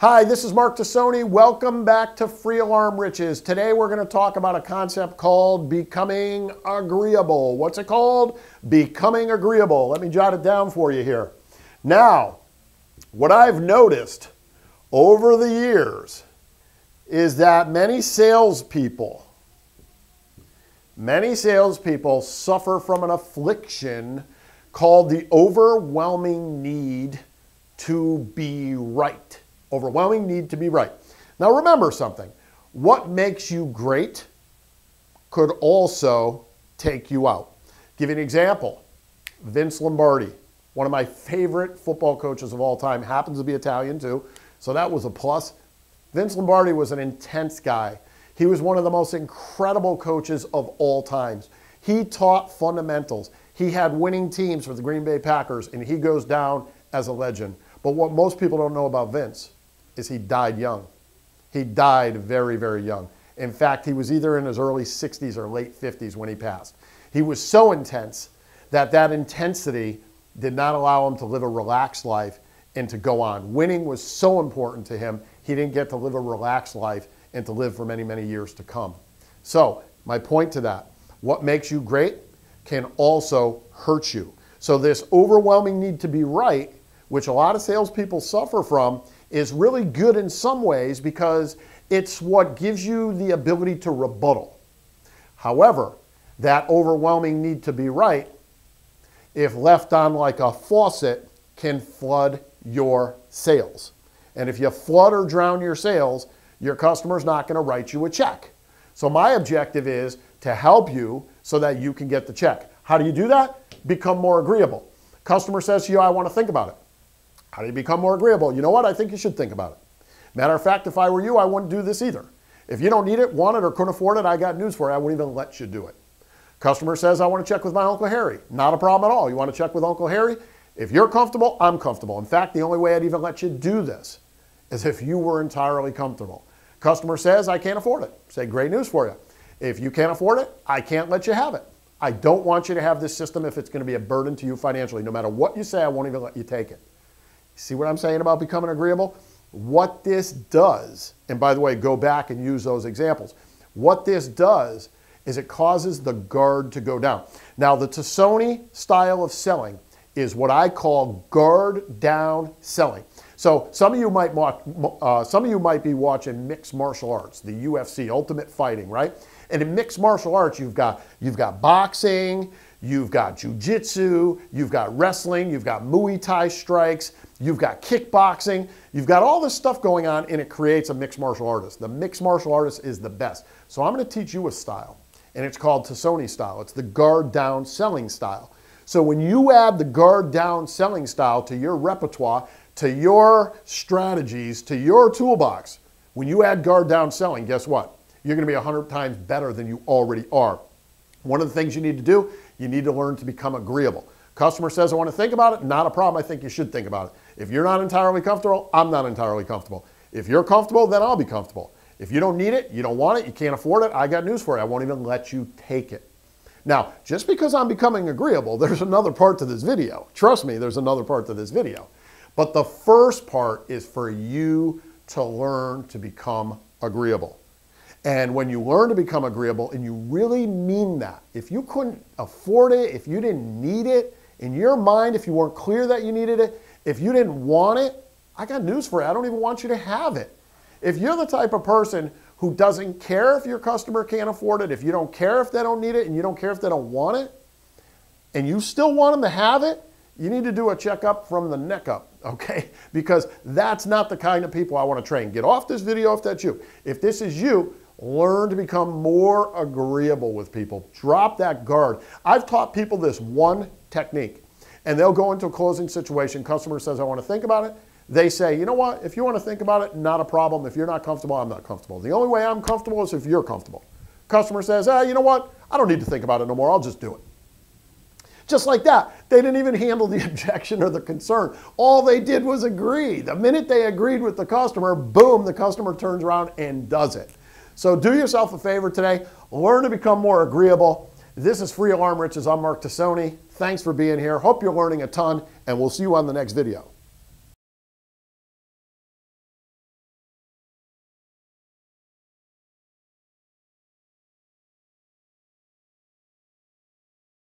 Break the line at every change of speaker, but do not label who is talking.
Hi, this is Mark Tosoni. Welcome back to Free Alarm Riches. Today we're going to talk about a concept called becoming agreeable. What's it called? Becoming agreeable. Let me jot it down for you here. Now, what I've noticed over the years is that many salespeople suffer from an affliction called the overwhelming need to be right. Overwhelming need to be right. Now remember something. What makes you great could also take you out. Give you an example. Vince Lombardi, one of my favorite football coaches of all time, happens to be Italian too, so that was a plus. Vince Lombardi was an intense guy. He was one of the most incredible coaches of all times. He taught fundamentals. He had winning teams for the Green Bay Packers, and he goes down as a legend. But what most people don't know about Vince is he died young. He died very, very young. In fact, he was either in his early 60s or late 50s when he passed. He was so intense that intensity did not allow him to live a relaxed life and to go on. Winning was so important to him, he didn't get to live a relaxed life and to live for many, many years to come. So, my point to that, what makes you great can also hurt you. So this overwhelming need to be right, which a lot of salespeople suffer from, is really good in some ways because it's what gives you the ability to rebuttal. However, that overwhelming need to be right, if left on like a faucet, can flood your sales. And if you flood or drown your sales, your customer's not going to write you a check. So my objective is to help you so that you can get the check. How do you do that? Become more agreeable. Customer says to you, I want to think about it. How do you become more agreeable? You know what? I think you should think about it. Matter of fact, if I were you, I wouldn't do this either. If you don't need it, want it, or couldn't afford it, I got news for you. I wouldn't even let you do it. Customer says, I want to check with my Uncle Harry. Not a problem at all. You want to check with Uncle Harry? If you're comfortable, I'm comfortable. In fact, the only way I'd even let you do this is if you were entirely comfortable. Customer says, I can't afford it. Say, great news for you. If you can't afford it, I can't let you have it. I don't want you to have this system if it's going to be a burden to you financially. No matter what you say, I won't even let you take it. See what I'm saying about becoming agreeable? What this does, and by the way, go back and use those examples. What this does is it causes the guard to go down. Now, the Tosoni style of selling is what I call guard down selling. So some of you might be watching mixed martial arts, the UFC, Ultimate Fighting, right? And in mixed martial arts, you've got boxing, you've got jiu-jitsu, you've got wrestling, you've got Muay Thai strikes, you've got kickboxing, you've got all this stuff going on, and it creates a mixed martial artist. The mixed martial artist is the best. So I'm going to teach you a style, and it's called Tosoni style. It's the guard down selling style. So when you add the guard down selling style to your repertoire, to your strategies, to your toolbox, when you add guard down selling, guess what? You're going to be 100 times better than you already are. One of the things you need to do, you need to learn to become agreeable. Customer says, I want to think about it. Not a problem. I think you should think about it. If you're not entirely comfortable, I'm not entirely comfortable. If you're comfortable, then I'll be comfortable. If you don't need it, you don't want it, you can't afford it, I got news for you. I won't even let you take it. Now, just because I'm becoming agreeable, there's another part to this video. Trust me, there's another part to this video. But the first part is for you to learn to become agreeable. And when you learn to become agreeable, and you really mean that, if you couldn't afford it, if you didn't need it, in your mind, if you weren't clear that you needed it, if you didn't want it, I got news for you. I don't even want you to have it. If you're the type of person who doesn't care if your customer can't afford it, if you don't care if they don't need it, and you don't care if they don't want it, and you still want them to have it, you need to do a checkup from the neck up, okay? Because that's not the kind of people I want to train. Get off this video if that's you. If this is you, learn to become more agreeable with people. Drop that guard. I've taught people this one technique, and they'll go into a closing situation. Customer says, I want to think about it. They say, you know what? If you want to think about it, not a problem. If you're not comfortable, I'm not comfortable. The only way I'm comfortable is if you're comfortable. Customer says, you know what? I don't need to think about it no more. I'll just do it. Just like that. They didn't even handle the objection or the concern. All they did was agree. The minute they agreed with the customer, boom, the customer turns around and does it. So do yourself a favor today. Learn to become more agreeable. This is Free Alarm Riches. I'm Mark Tosoni. Thanks for being here. Hope you're learning a ton, and we'll see you on the next video.